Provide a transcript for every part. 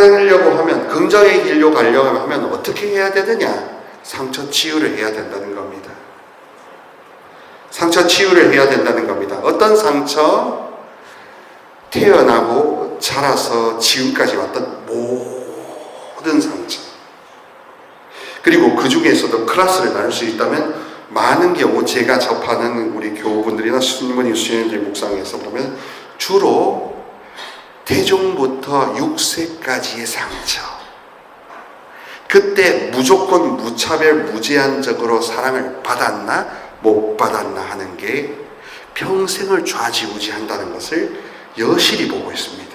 살아내려고 하면, 긍정의 길로 가려고 하면 어떻게 해야 되느냐? 상처 치유를 해야 된다는 겁니다. 상처 치유를 해야 된다는 겁니다. 어떤 상처? 태어나고 자라서 지금까지 왔던 모든 상처. 그리고 그 중에서도 클래스를 나눌 수 있다면 많은 경우 제가 접하는 우리 교우분들이나 수녀님, 수녀님들 묵상에서 보면 주로 태중부터 6세까지의 상처. 그때 무조건 무차별 무제한적으로 사랑을 받았나 못 받았나 하는 게 평생을 좌지우지한다는 것을 여실히 보고 있습니다.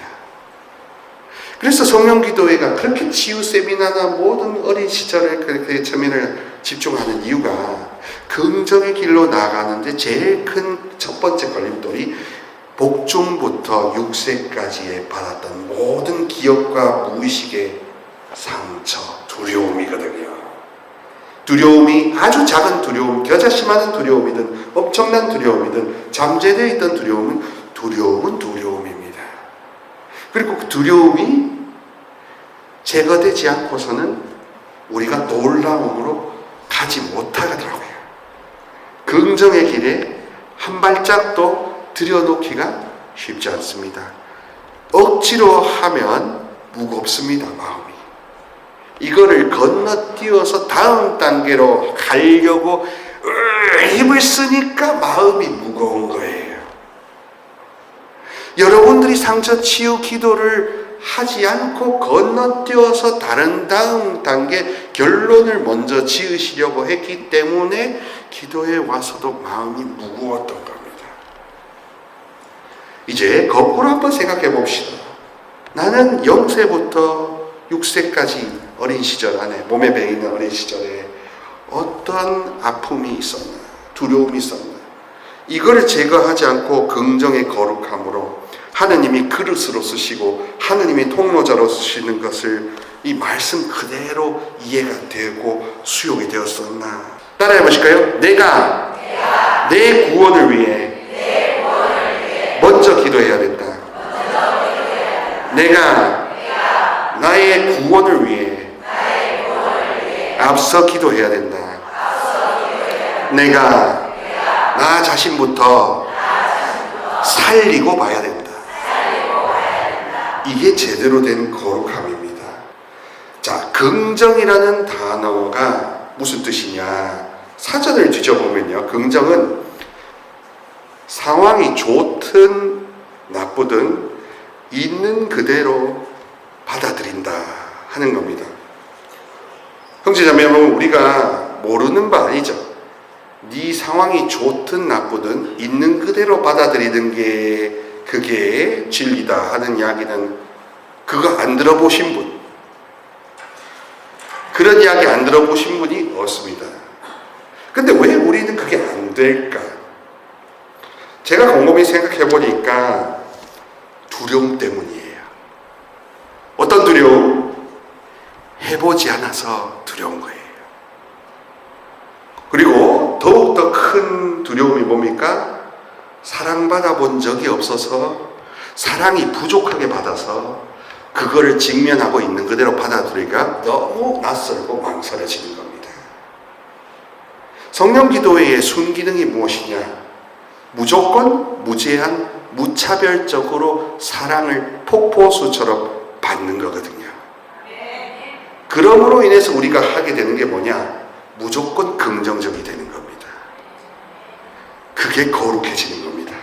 그래서 성령기도회가 그렇게 치유 세미나나 모든 어린 시절에 그렇게 체면을 집중하는 이유가 긍정의 길로 나아가는데 제일 큰 첫 번째 걸림돌이 복중부터 6세까지에 받았던 모든 기억과 무의식의 상처, 두려움이거든요. 두려움이 아주 작은 두려움, 겨자씨만한 두려움이든 엄청난 두려움이든 잠재되어 있던 두려움은 두려움입니다. 그리고 그 두려움이 제거되지 않고서는 우리가 놀라움으로 가지 못하더라고요. 긍정의 길에 한 발짝도 들여놓기가 쉽지 않습니다. 억지로 하면 무겁습니다, 마음이. 이거를 건너뛰어서 다음 단계로 가려고 힘을 쓰니까 마음이 무거운 거예요. 여러분들이 상처 치유 기도를 하지 않고 건너뛰어서 다른 다음 단계 결론을 먼저 지으시려고 했기 때문에 기도에 와서도 마음이 무거웠던 겁니다. 이제 거꾸로 한번 생각해 봅시다. 나는 0세부터 6세까지 어린 시절 안에, 몸에 배이는 어린 시절에 어떤 아픔이 있었나, 두려움이 있었나, 이거를 제거하지 않고 긍정의 거룩함으로 하느님이 그릇으로 쓰시고 하느님이 통로자로 쓰시는 것을 이 말씀 그대로 이해가 되고 수용이 되었었나. 따라해 보실까요? 내가 내 구원을 위해 먼저 기도해야 된다. 내가 나의 구원을 위해 앞서 기도해야 된다. 내가 나 자신부터 살리고 봐야 된다. 이게 제대로 된 거룩함입니다. 자, 긍정이라는 단어가 무슨 뜻이냐? 사전을 뒤져보면요, 긍정은 상황이 좋든 나쁘든 있는 그대로 받아들인다 하는 겁니다. 형제자매는 우리가 모르는 바 아니죠. 네 상황이 좋든 나쁘든 있는 그대로 받아들이는 게 그게 진리다 하는 이야기는 그거 안 들어보신 분, 그런 이야기 안 들어보신 분이 없습니다. 근데 왜 우리는 그게 안 될까? 제가 곰곰이 생각해 보니까 두려움 때문이에요. 어떤 두려움? 해보지 않아서 두려운 거예요. 그리고 더욱더 큰 두려움이 뭡니까? 사랑받아 본 적이 없어서, 사랑이 부족하게 받아서 그거를 직면하고 있는 그대로 받아들이기가 너무 낯설고 망설여지는 겁니다. 성령기도회의 순기능이 무엇이냐? 무조건 무제한 무차별적으로 사랑을 폭포수처럼 받는 거거든요. 그러므로 인해서 우리가 하게 되는 게 뭐냐? 무조건 긍정적이 되는 겁니다. 그게 거룩해지는 겁니다.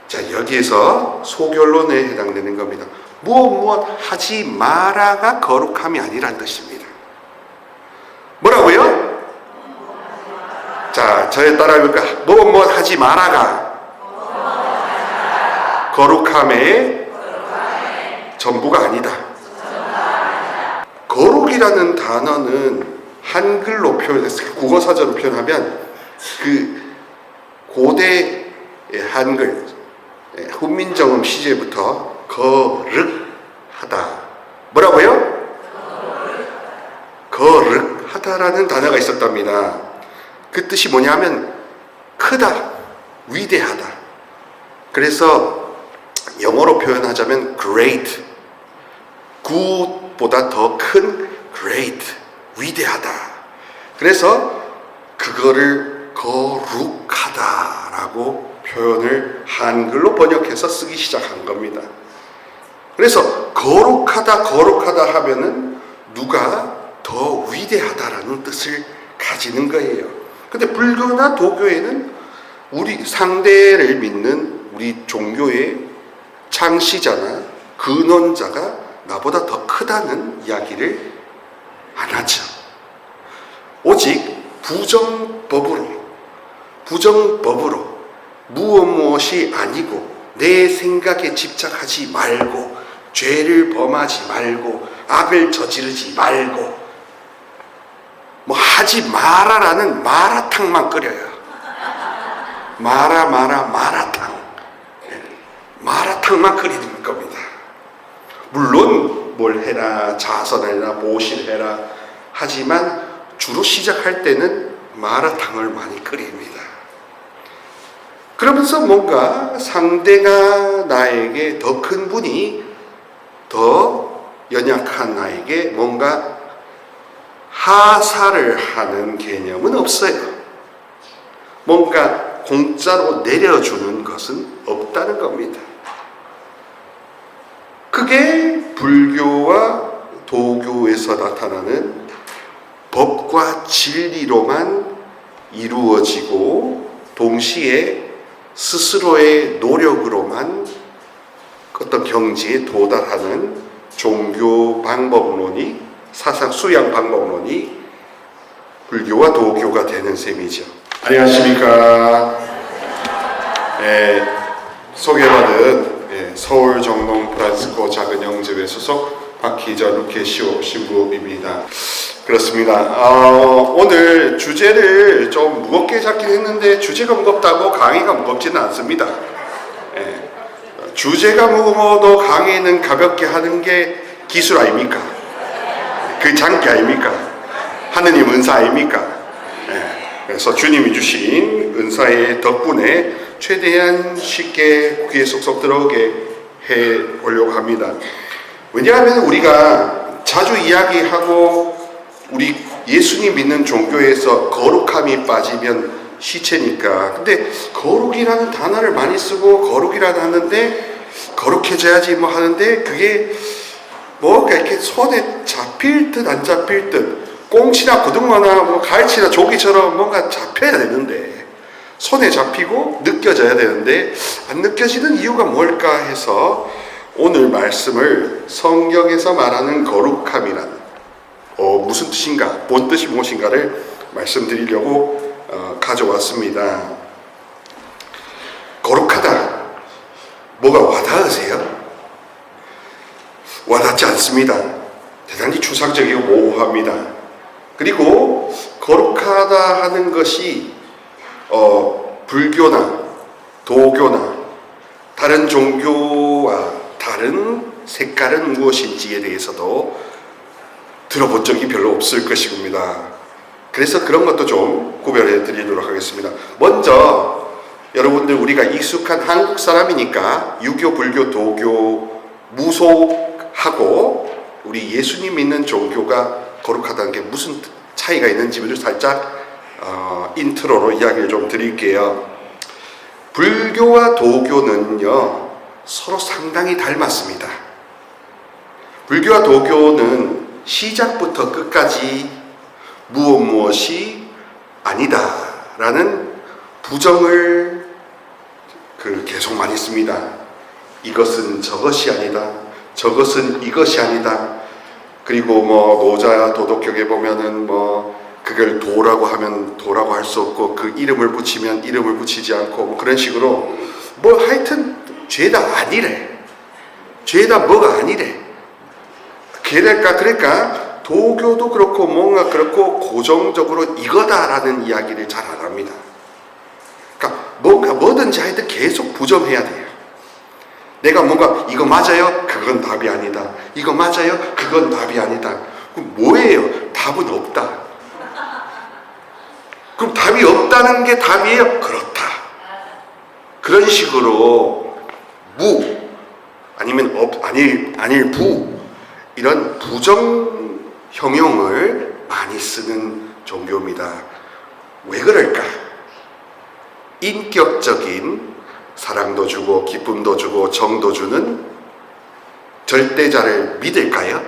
자, 여기에서 소결론에 해당되는 겁니다. 무엇 하지 마라가 거룩함이 아니란 뜻입니다. 뭐라고요? 자, 저에 따라해볼까? 무엇 하지 마라가 거룩함의 전부가 아니다. 거룩이라는 단어는 한글로 표현해서 국어사전으로 표현하면 그 고대 한글 훈민정음 시제부터 거룩하다. 뭐라고요? 거룩하다라는 단어가 있었답니다. 그 뜻이 뭐냐면 크다, 위대하다. 그래서 영어로 표현하자면 great, good보다 더 큰 great, 위대하다. 그래서 그거를 거룩하다라고 표현을 한글로 번역해서 쓰기 시작한 겁니다. 그래서 거룩하다 하면은 누가 더 위대하다라는 뜻을 가지는 거예요. 근데 불교나 도교에는 우리 상대를 믿는 우리 종교의 창시자나 근원자가 나보다 더 크다는 이야기를 안 하죠. 오직 부정법으로 무엇이 아니고 내 생각에 집착하지 말고 죄를 범하지 말고 악을 저지르지 말고 뭐 하지 마라라는 마라탕만 끓여요. 마라탕. 마라탕만 끓이는 겁니다. 물론 뭘 해라, 자선해라, 보실해라 하지만 주로 시작할 때는 마라탕을 많이 끓입니다. 그러면서 뭔가 상대가 나에게 더 큰 분이 더 연약한 나에게 뭔가 하사를 하는 개념은 없어요. 뭔가 공짜로 내려주는 것은 없다는 겁니다. 그게 불교와 도교에서 나타나는 법과 진리로만 이루어지고 동시에 스스로의 노력으로만 어떤 경지에 도달하는 종교 방법론이, 사상 수양 방법론이 불교와 도교가 되는 셈이죠. 안녕하십니까. 소개받은 서울 정동 프란시스코 작은 영집회 소속 박희자 루케시오 신부입니다. 그렇습니다. 오늘 주제를 좀 무겁게 잡긴 했는데 주제가 무겁다고 강의가 무겁지는 않습니다. 주제가 무거워도 강의는 가볍게 하는 게 기술 아닙니까? 그 장기 아닙니까? 하느님 은사 아닙니까? 그래서 주님이 주신 은사의 덕분에 최대한 쉽게 귀에 쏙쏙 들어오게 해보려고 합니다. 왜냐하면 우리가 자주 이야기하고 우리 예수님 믿는 종교에서 거룩함이 빠지면 시체니까. 근데 거룩이라는 단어를 많이 쓰고 거룩이라는 하는데 거룩해져야지 뭐 하는데 그게 뭐가 이렇게 손에 잡힐 듯 안 잡힐 듯 꽁치나 고등어나 뭐 갈치나 조기처럼 뭔가 잡혀야 되는데 손에 잡히고 느껴져야 되는데 안 느껴지는 이유가 뭘까 해서 오늘 말씀을 성경에서 말하는 거룩함이라는 무슨 뜻인가, 본 뜻이 무엇인가를 말씀드리려고 가져왔습니다. 거룩하다. 뭐가 와닿으세요? 와닿지 않습니다. 대단히 추상적이고 모호합니다. 그리고 거룩하다 하는 것이 불교나 도교나 다른 종교와 다른 색깔은 무엇인지에 대해서도 들어본 적이 별로 없을 것입니다. 그래서 그런 것도 좀 구별해 드리도록 하겠습니다. 먼저 여러분들 우리가 익숙한 한국 사람이니까 유교, 불교, 도교, 무속하고 우리 예수님 믿는 종교가 거룩하다는 게 무슨 차이가 있는지를 살짝 인트로로 이야기를 좀 드릴게요. 불교와 도교는요 서로 상당히 닮았습니다. 불교와 도교는 시작부터 끝까지 무엇이 아니다라는 부정을 계속 많이 씁니다. 이것은 저것이 아니다. 저것은 이것이 아니다. 그리고 뭐 노자 도덕경에 보면은 뭐 그걸 도라고 하면 도라고 할 수 없고 그 이름을 붙이면 이름을 붙이지 않고 뭐 그런 식으로 뭐 하여튼 죄다 아니래. 죄다 뭐가 아니래. 그러니까 도교도 그렇고 뭔가 그렇고 고정적으로 이거다라는 이야기를 잘 안 합니다. 그러니까 뭔가 뭐든지 하여튼 계속 부정해야 돼요. 내가 뭔가 이거 맞아요? 그건 답이 아니다. 이거 맞아요? 그건 답이 아니다. 그럼 뭐예요? 답은 없다. 그럼 답이 없다는 게 답이에요? 그렇다. 그런 식으로 무 아니면 아닐 부 이런 부정 형용을 많이 쓰는 종교입니다. 왜 그럴까? 인격적인 사랑도 주고 기쁨도 주고 정도 주는 절대자를 믿을까요?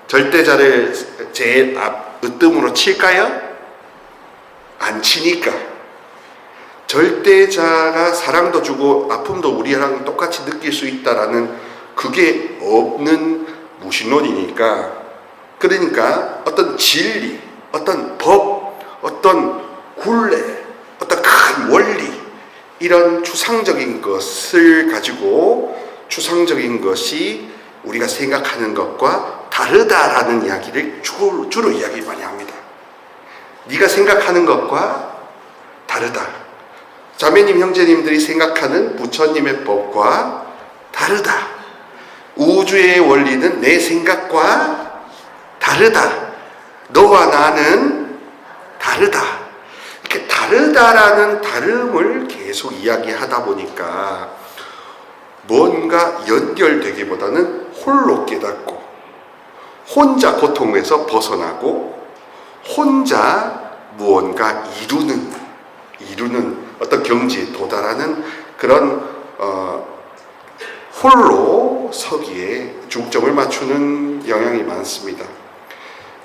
절대자를 제일 으뜸으로 칠까요? 안 치니까. 절대자가 사랑도 주고 아픔도 우리랑 똑같이 느낄 수 있다라는 그게 없는 무신론이니까, 그러니까 어떤 진리, 어떤 법, 어떤 굴레, 어떤 큰 원리, 이런 추상적인 것을 가지고 추상적인 것이 우리가 생각하는 것과 다르다라는 이야기를 주로 이야기 많이 합니다. 네가 생각하는 것과 다르다. 자매님, 형제님들이 생각하는 부처님의 법과 다르다. 우주의 원리는 내 생각과 다르다. 너와 나는 다르다. 이렇게 다르다라는 다름을 계속 이야기하다 보니까 뭔가 연결되기보다는 홀로 깨닫고 혼자 고통에서 벗어나고 혼자 무언가 이루는 어떤 경지에 도달하는 그런 홀로 서기에 중점을 맞추는 영향이 많습니다.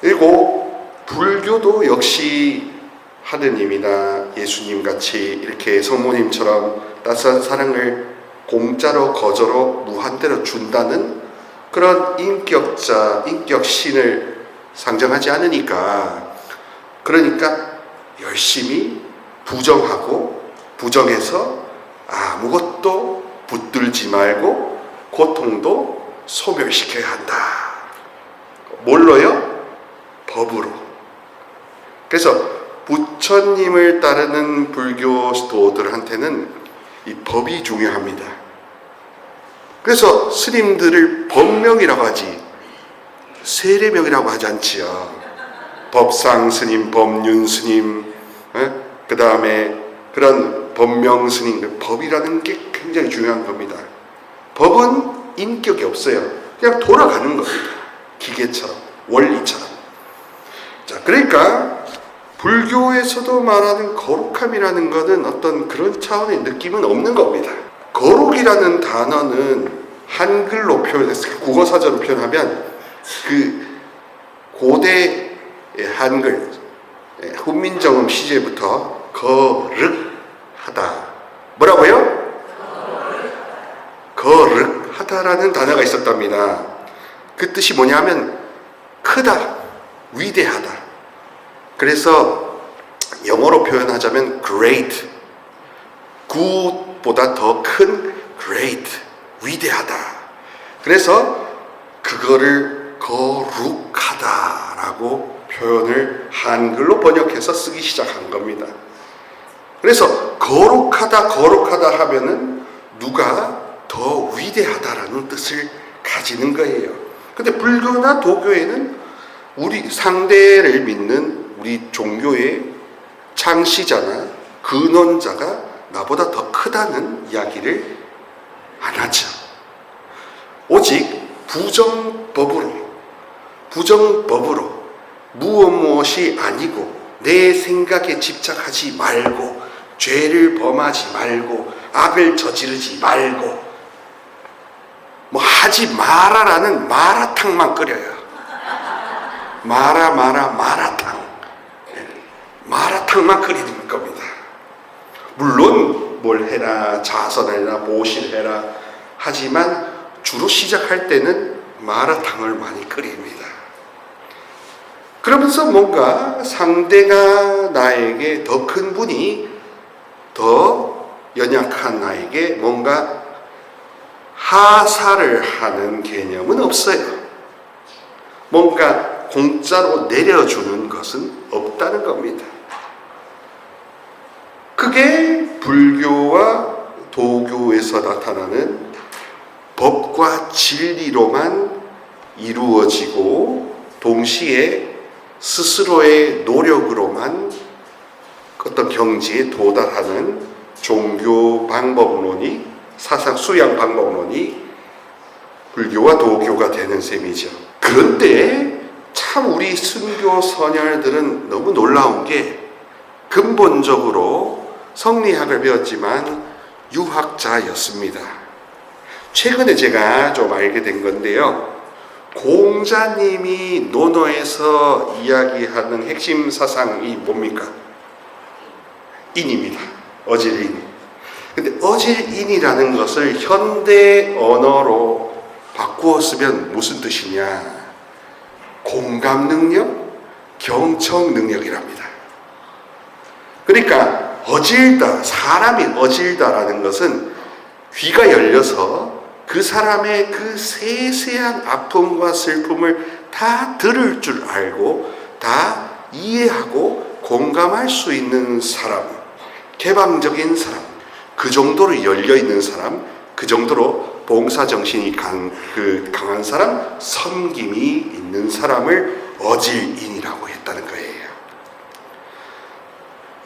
그리고 불교도 역시 하느님이나 예수님 같이 이렇게 성모님처럼 따스한 사랑을 공짜로 거저로 무한대로 준다는 그런 인격신을 상정하지 않으니까, 그러니까 열심히 부정하고 부정해서 아무것도 붙들지 말고 고통도 소멸시켜야 한다. 뭘로요? 법으로. 그래서 부처님을 따르는 불교도들한테는 이 법이 중요합니다. 그래서 스님들을 법명이라고 하지 세례명이라고 하지 않지요. 법상 스님, 법륜 스님, 그 다음에 그런 법명 스님, 법이라는 게 굉장히 중요한 겁니다. 법은 인격이 없어요. 그냥 돌아가는 겁니다. 기계처럼, 원리처럼. 자, 그러니까 불교에서도 말하는 거룩함이라는 것은 어떤 그런 차원의 느낌은 없는 겁니다. 거룩이라는 단어는 한글로 표현해서 국어사전으로 표현하면 그 고대 한글 훈민정음 시제부터 거륵하다. 뭐라고요? 거륵하다라는 단어가 있었답니다. 그 뜻이 뭐냐면 크다, 위대하다. 그래서 영어로 표현하자면 great, good보다 더 큰 great, 위대하다. 그래서 그거를 거룩하다라고 표현을 한글로 번역해서 쓰기 시작한 겁니다. 그래서 거룩하다 하면은 누가 더 위대하다라는 뜻을 가지는 거예요. 근데 불교나 도교에는 우리 상대를 믿는 우리 종교의 창시자나 근원자가 나보다 더 크다는 이야기를 안 하죠. 오직 부정법으로 무엇이 아니고 내 생각에 집착하지 말고 죄를 범하지 말고 악을 저지르지 말고 뭐 하지 마라라는 마라탕만 끓여요. 마라탕만 끓이는 겁니다. 물론 뭘 해라, 자선해라, 보실해라 하지만 주로 시작할 때는 마라탕을 많이 끓입니다. 그러면서 뭔가 상대가 나에게 더 큰 분이 더 연약한 나에게 뭔가 하사를 하는 개념은 없어요. 뭔가 공짜로 내려주는 것은 없다는 겁니다. 그게 불교와 도교에서 나타나는 법과 진리로만 이루어지고 동시에 스스로의 노력으로만 어떤 경지에 도달하는 종교 방법론이, 사상 수양 방법론이 불교와 도교가 되는 셈이죠. 그런데 참 우리 순교 선열들은 너무 놀라운 게 근본적으로 성리학을 배웠지만 유학자였습니다. 최근에 제가 좀 알게 된 건데요. 공자님이 논어에서 이야기하는 핵심 사상이 뭡니까? 인입니다. 어질인. 근데 어질인이라는 것을 현대 언어로 바꾸어 쓰면 무슨 뜻이냐? 공감 능력, 경청 능력이랍니다. 그러니까 어질다, 사람이 어질다라는 것은 귀가 열려서 그 사람의 그 세세한 아픔과 슬픔을 다 들을 줄 알고 다 이해하고 공감할 수 있는 사람, 개방적인 사람, 그 정도로 열려있는 사람, 그 정도로 봉사정신이 강한 사람, 섬김이 있는 사람을 어질인이라고 했다는 거예요.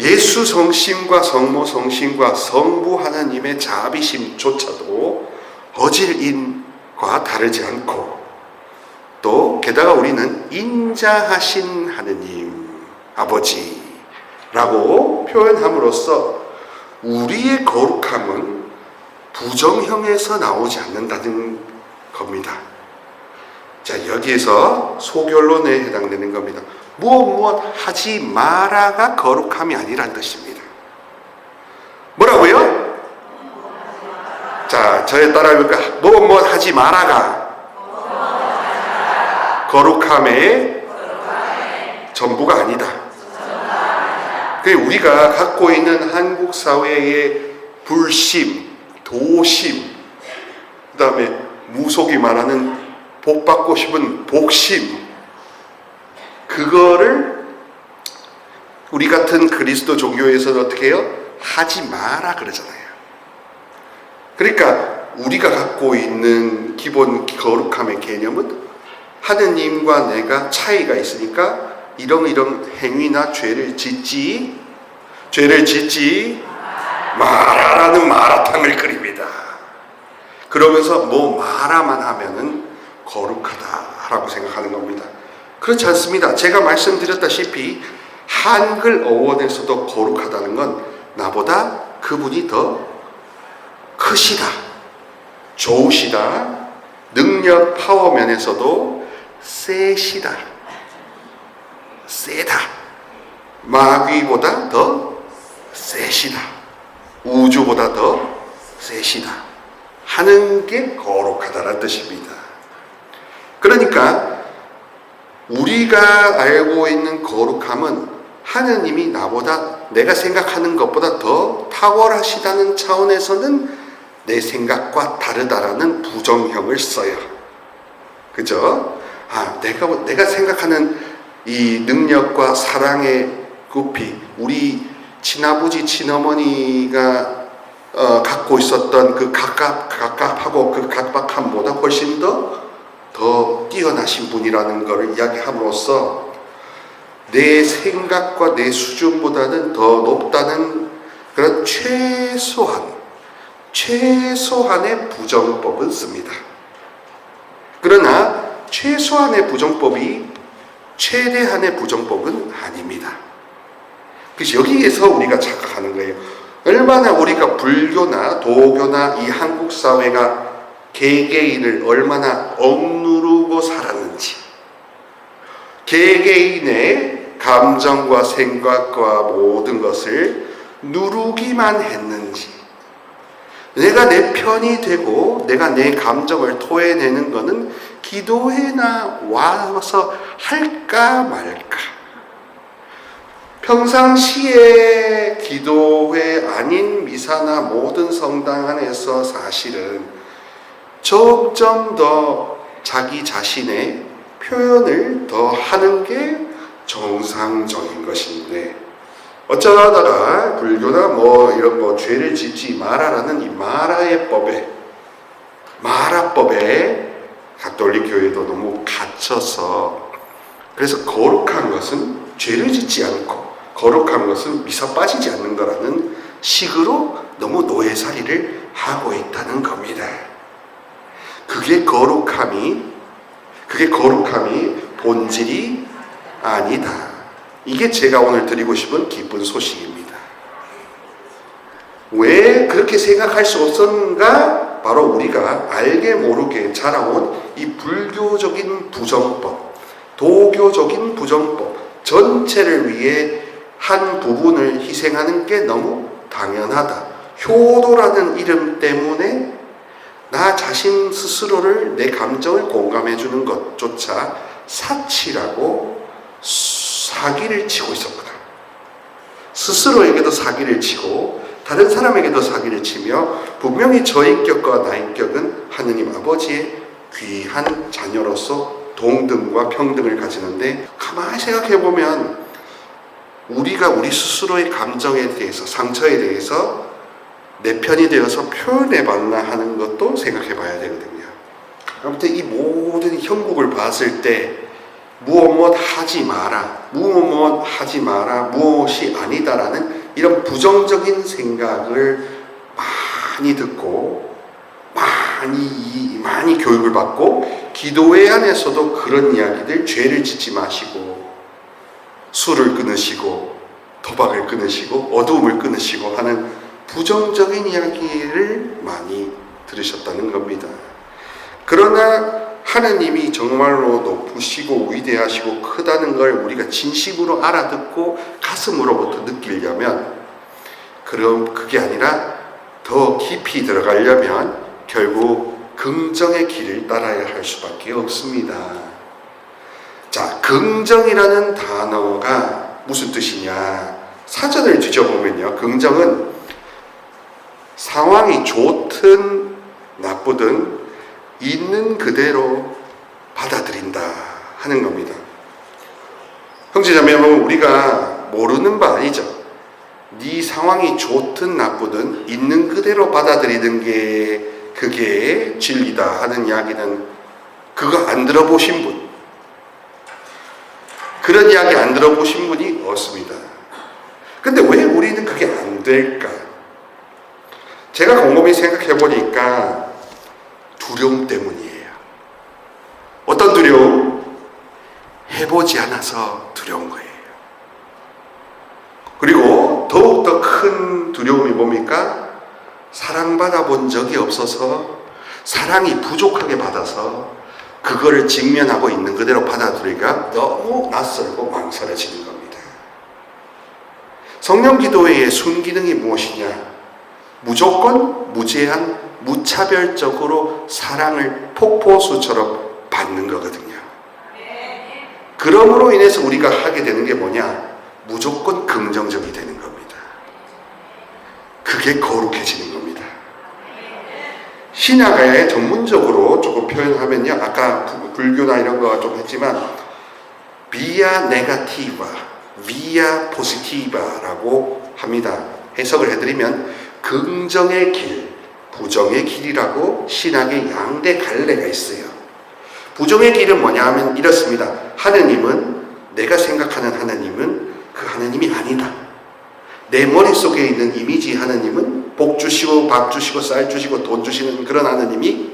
예수 성심과 성모 성심과 성부 하나님의 자비심조차도 어질인과 다르지 않고, 또 게다가 우리는 인자하신 하느님 아버지라고 표현함으로써 우리의 거룩함은 부정형에서 나오지 않는다는 겁니다. 자, 여기에서 소결론에 해당되는 겁니다. 무엇 하지 마라가 거룩함이 아니란 뜻입니다. 뭐라고요? 자, 저에 따라해볼까? 무엇 하지 마라가 거룩함의 전부가 아니다. 우리가 갖고 있는 한국 사회의 불심, 도심, 그 다음에 무속이 말하는 복 받고 싶은 복심, 그거를 우리 같은 그리스도 종교에서는 어떻게 해요? 하지 마라 그러잖아요. 그러니까 우리가 갖고 있는 기본 거룩함의 개념은 하느님과 내가 차이가 있으니까 이런 행위나 죄를 짓지 마라라는 마라탕을 끓입니다. 그러면서 뭐 마라만 하면은 거룩하다라고 생각하는 겁니다. 그렇지 않습니다. 제가 말씀드렸다시피 한글 어원에서도 거룩하다는 건 나보다 그분이 더 크시다, 좋으시다, 능력 파워 면에서도 세시다, 세다, 마귀보다 더 세시다, 우주보다 더 세시다 하는 게 거룩하다는 뜻입니다. 그러니까 우리가 알고 있는 거룩함은 하느님이 나보다, 내가 생각하는 것보다 더 탁월하시다는 차원에서는 내 생각과 다르다라는 부정형을 써요. 그죠? 내가 생각하는 이 능력과 사랑의 높이, 우리 친아버지, 친어머니가 갖고 있었던 그 갑갑하고 그 각박함보다 훨씬 더 뛰어나신 분이라는 것을 이야기함으로써 내 생각과 내 수준보다는 더 높다는 그런 최소한의 부정법은 씁니다. 그러나 최소한의 부정법이 최대한의 부정법은 아닙니다. 그래서 여기에서 우리가 착각하는 거예요. 얼마나 우리가 불교나 도교나 이 한국 사회가 개개인을 얼마나 억누르고 살았는지, 개개인의 감정과 생각과 모든 것을 누르기만 했는지, 내가 내 편이 되고 내가 내 감정을 토해내는 것은 기도회나 와서 할까 말까. 평상시에 기도회 아닌 미사나 모든 성당 안에서 사실은 점점 더 자기 자신의 표현을 더 하는 게 정상적인 것인데, 어쩌다가 불교나 이런 죄를 짓지 마라라는 이 마라법에 가톨릭 교회도 너무 갇혀서, 그래서 거룩한 것은 죄를 짓지 않고 거룩한 것은 미사 빠지지 않는 거라는 식으로 너무 노예살이를 하고 있다는 겁니다. 그게 거룩함이, 그게 거룩함이 본질이 아니다. 이게 제가 오늘 드리고 싶은 기쁜 소식입니다. 왜 그렇게 생각할 수 없었는가? 바로 우리가 알게 모르게 자라온 이 불교적인 부정법, 도교적인 부정법 전체를 위해 한 부분을 희생하는 게 너무 당연하다. 효도라는 이름 때문에 나 자신 스스로를, 내 감정을 공감해 주는 것조차 사치라고 사기를 치고 있었구나. 스스로에게도 사기를 치고 다른 사람에게도 사기를 치며 분명히 저 인격과 나 인격은 하느님 아버지의 귀한 자녀로서 동등과 평등을 가지는데, 가만히 생각해 보면 우리가 우리 스스로의 감정에 대해서, 상처에 대해서 내 편이 되어서 표현해 봤나 하는 것도 생각해 봐야 되거든요. 아무튼 이 모든 형국을 봤을 때 무엇 하지 마라, 무엇 하지 마라, 무엇이 아니다라는 이런 부정적인 생각을 많이 듣고 많이 교육을 받고, 기도회 안에서도 그런 이야기들, 죄를 짓지 마시고 술을 끊으시고 도박을 끊으시고 어두움을 끊으시고 하는 부정적인 이야기를 많이 들으셨다는 겁니다. 그러나 하나님이 정말로 높으시고 위대하시고 크다는 걸 우리가 진심으로 알아듣고 가슴으로부터 느끼려면, 그럼 그게 아니라 더 깊이 들어가려면 결국 긍정의 길을 따라야 할 수밖에 없습니다. 자, 긍정이라는 단어가 무슨 뜻이냐? 사전을 뒤져보면요, 긍정은 상황이 좋든 나쁘든 있는 그대로 받아들인다 하는 겁니다. 형제자매 여러분, 우리가 모르는 바 아니죠. 네 상황이 좋든 나쁘든 있는 그대로 받아들이는 게 그게 진리다 하는 이야기는, 그거 안 들어보신 분, 그런 이야기 안 들어보신 분이 없습니다. 근데 왜 우리는 그게 안 될까? 제가 곰곰이 생각해 보니까 두려움 때문이에요. 어떤 두려움? 해보지 않아서 두려운 거예요. 그리고 더욱더 큰 두려움이 뭡니까? 사랑받아 본 적이 없어서, 사랑이 부족하게 받아서 그거를 직면하고 있는 그대로 받아들이기가 너무 낯설고 망설여지는 겁니다. 성령 기도회의 순기능이 무엇이냐? 무조건, 무제한, 무차별적으로 사랑을 폭포수처럼 받는 거거든요. 그러므로 인해서 우리가 하게 되는 게 뭐냐? 무조건 긍정적이 되는 겁니다. 그게 거룩해지는 겁니다. 신학에 전문적으로 조금 표현하면요, 아까 불교나 이런 거 좀 했지만 비아 네가티바, 비아 포지티바라고 합니다. 해석을 해드리면 긍정의 길, 부정의 길이라고 신학의 양대 갈래가 있어요. 부정의 길은 뭐냐 하면 이렇습니다. 하느님은, 내가 생각하는 하느님은 그 하느님이 아니다. 내 머릿속에 있는 이미지 하느님은 복 주시고 밥 주시고 쌀 주시고 돈 주시는 그런 하느님이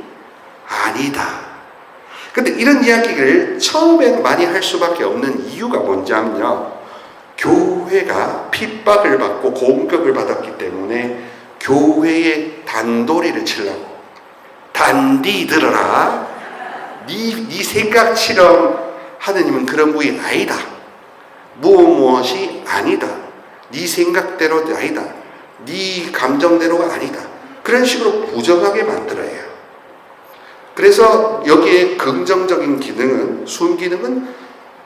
아니다. 근데 이런 이야기를 처음에는 많이 할 수밖에 없는 이유가 뭔지 하면요, 교회가 핍박을 받고 공격을 받았기 때문에 교회의 단도리를 치려고, 단디 들어라, 네 생각처럼 하느님은 그런 분이 아니다, 무엇이 아니다, 네 생각대로 아니다, 네 감정대로가 아니다, 그런 식으로 부정하게 만들어요. 그래서 여기에 긍정적인 기능은, 순기능은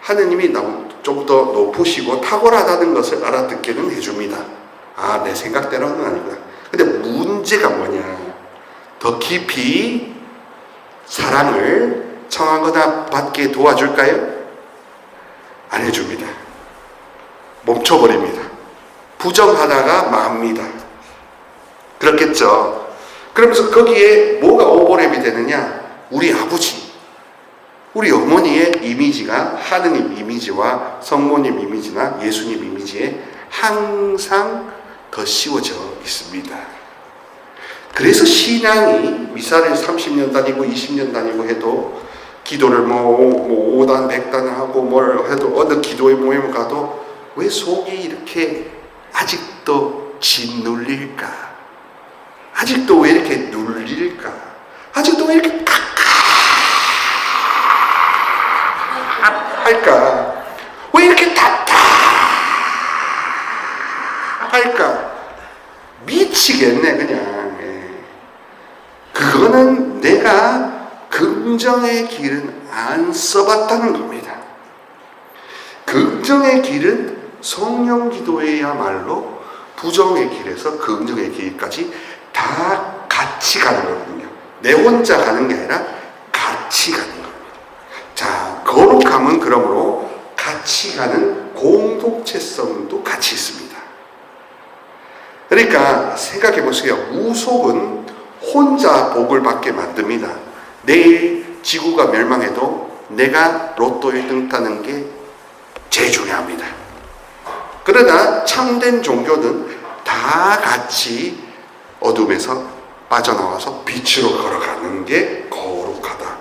하느님이 좀 더 높으시고 탁월하다는 것을 알아듣게는 해줍니다. 아, 내 생각대로는 아니구나. 근데 문제가 뭐냐? 더 깊이 사랑을 청하거나 받게 도와줄까요? 안 해줍니다. 멈춰버립니다. 부정하다가 맙니다. 그렇겠죠. 그러면서 거기에 뭐가 오버랩이 되느냐? 우리 아버지, 우리 어머니의 이미지가 하느님 이미지와 성모님 이미지나 예수님 이미지에 항상 더 씌워져 있습니다. 그래서 신앙이 미사를 30년 다니고 20년 다니고 해도 기도를 뭐 5단 100단 하고 뭘 해도 어느 기도의 모임을 가도 왜 속이 이렇게 아직도 짓눌릴까? 아직도 왜 이렇게 눌릴까? 아직도 왜 이렇게 할까? 왜 이렇게 할까? 미치겠네 그냥. 그거는 내가 긍정의 길은 안 써봤다는 겁니다. 긍정의 길은 성령 기도에야말로 부정의 길에서 긍정의 길까지 다 같이 가는 거거든요. 내 혼자 가는 게 아니라 같이 가는 겁니다. 자, 거룩함은 그러므로 같이 가는 공동체성도 같이 있습니다. 그러니까 생각해 보세요. 우속은 혼자 복을 받게 만듭니다. 내일 지구가 멸망해도 내가 로또 1등 따는 게 제일 중요합니다. 그러나 참된 종교는 다 같이 어둠에서 빠져나와서 빛으로 걸어가는 게 거룩하다.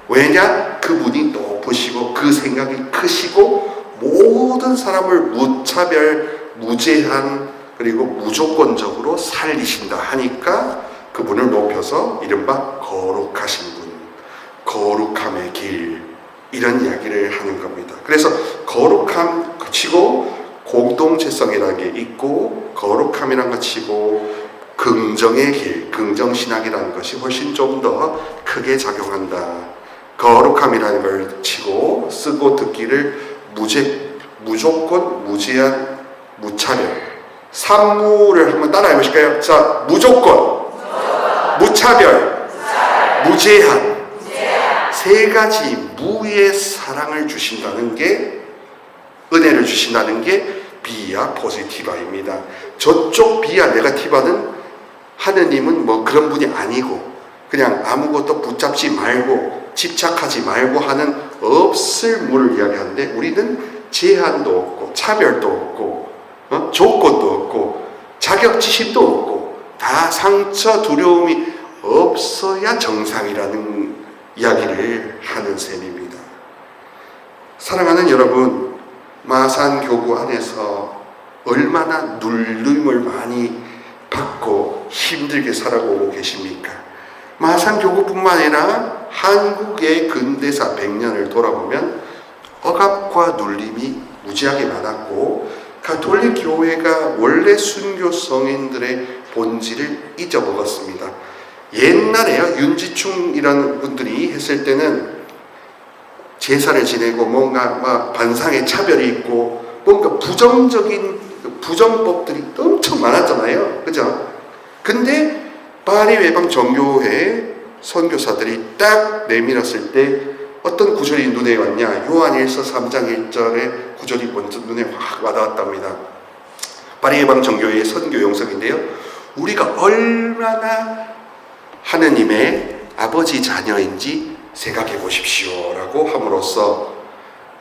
왜냐? 그분이 높으시고 그 생각이 크시고 모든 사람을 무차별, 무제한 그리고 무조건적으로 살리신다 하니까 그분을 높여서 이른바 거룩하신 분, 거룩함의 길, 이런 이야기를 하는 겁니다. 그래서 거룩함 치고 공동체성이라는 게 있고 거룩함이라는 거 치고 긍정의 길, 긍정신학이라는 것이 훨씬 좀 더 크게 작용한다. 거룩함이라는 걸 치고 쓰고 듣기를 무조건, 무제한, 무차별. 삼무를 한번 따라해 보실까요? 자, 무조건, 무차별, 무제한. 세 가지 무의 사랑을 주신다는 게, 은혜를 주신다는 게 비아 포지티바입니다. 저쪽 비아 네가티바는 하느님은 뭐 그런 분이 아니고 그냥 아무것도 붙잡지 말고 집착하지 말고 하는 없을 무를 이야기하는데, 우리는 제한도 없고 차별도 없고 조건도 없고 자격지심도 없고 다 상처 두려움이 없어야 정상이라는 이야기를 하는 셈입니다. 사랑하는 여러분, 마산교구 안에서 얼마나 눌림을 많이 받고 힘들게 살아오고 계십니까? 마산교구뿐만 아니라 한국의 근대사 100년을 돌아보면 억압과 눌림이 무지하게 많았고, 가톨릭 교회가 원래 순교 성인들의 본질을 잊어먹었습니다. 옛날에요, 윤지충이라는 분들이 했을 때는 제사를 지내고 뭔가 막 반상의 차별이 있고 뭔가 부정적인 부정법들이 엄청 많았잖아요. 그죠? 근데 파리 외방 정교회 선교사들이 딱 내밀었을 때 어떤 구절이 눈에 왔냐? 요한일서 3장 1절의 구절이 먼저 눈에 확 와닿았답니다. 파리 외방 정교회의 선교 영성인데요. 우리가 얼마나 하느님의 아버지 자녀인지 생각해 보십시오 라고 함으로써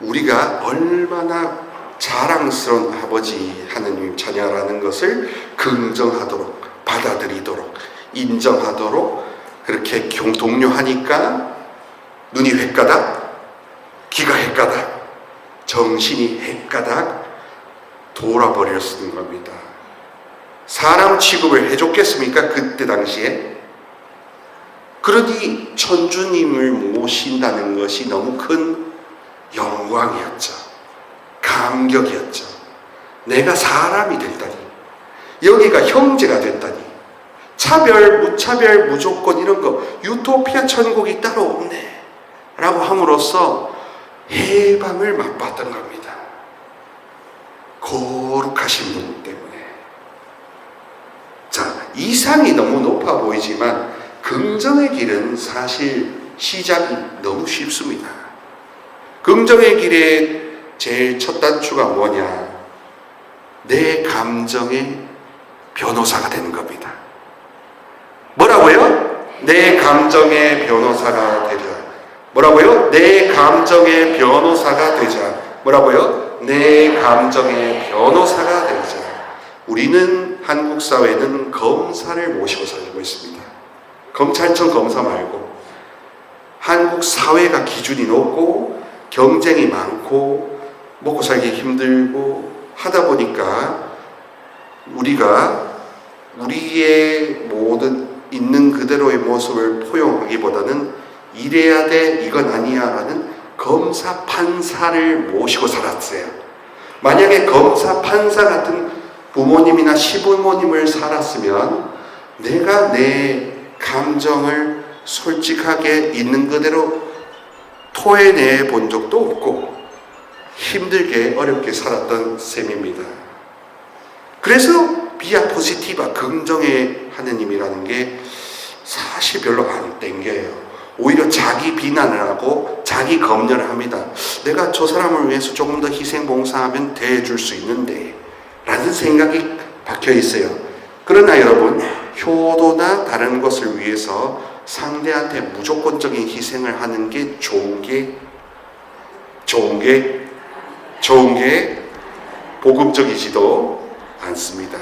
우리가 얼마나 자랑스러운 아버지 하느님 자녀라는 것을 긍정하도록, 받아들이도록, 인정하도록 그렇게 동료하니까 눈이 횟가닥, 귀가 헷가닥, 정신이 헷가닥 돌아버렸는 겁니다. 사람 취급을 해줬겠습니까? 그때 당시에? 그러니 천주님을 모신다는 것이 너무 큰 영광이었죠. 감격이었죠. 내가 사람이 됐다니, 여기가 형제가 됐다니, 차별, 무차별, 무조건 이런 거 유토피아 천국이 따로 없네 라고 함으로써 해방을 맛봤던 겁니다. 거룩하신 분 때문에. 자, 이상이 너무 높아 보이지만 긍정의 길은 사실 시작이 너무 쉽습니다. 긍정의 길의 제일 첫 단추가 뭐냐? 내 감정의 변호사가 되는 겁니다. 뭐라고요? 내 감정의 변호사가 되자. 뭐라고요? 내 감정의 변호사가 되자. 뭐라고요? 내 감정의 변호사가 되자. 우리는 한국 사회는 검사를 모시고 살고 있습니다. 검찰청 검사 말고 한국 사회가 기준이 높고 경쟁이 많고 먹고 살기 힘들고 하다 보니까 우리가 우리의 모든 있는 그대로의 모습을 포용하기보다는 이래야 돼, 이건 아니야 라는 검사 판사를 모시고 살았어요. 만약에 검사 판사 같은 부모님이나 시부모님을 살았으면 내가 내 감정을 솔직하게 있는 그대로 토해내 본 적도 없고 힘들게 어렵게 살았던 셈입니다. 그래서 비아 포지티바, 긍정의 하느님이라는 게 사실 별로 안 땡겨요. 오히려 자기 비난을 하고 자기 검열을 합니다. 내가 저 사람을 위해서 조금 더 희생봉사하면 대해줄 수 있는데 라는 생각이 박혀 있어요. 그러나 여러분, 효도나 다른 것을 위해서 상대한테 무조건적인 희생을 하는 게 좋은 게 복음적이지도 않습니다.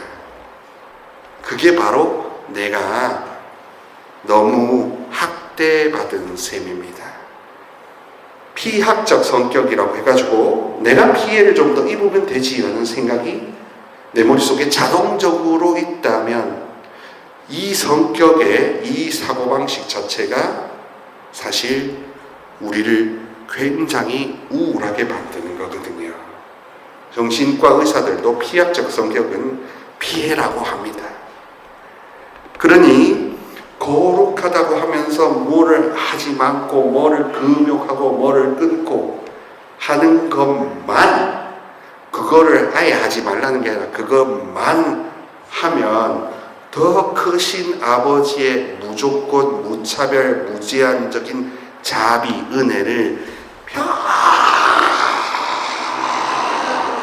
그게 바로 내가 너무 학대받은 셈입니다. 피학적 성격이라고 해가지고 내가 피해를 좀 더 입으면 되지라는 생각이 내 머릿속에 자동적으로 있다면 이 성격의 이 사고방식 자체가 사실 우리를 굉장히 우울하게 만드는 거거든요. 정신과 의사들도 피학적 성격은 피해라고 합니다. 그러니 거룩하다고 하면서 뭐를 하지 말고 뭐를 금욕하고 뭐를 끊고 하는 것만, 그거를 아예 하지 말라는 게 아니라 그것만 하면 더 크신 아버지의 무조건 무차별 무제한적인 자비 은혜를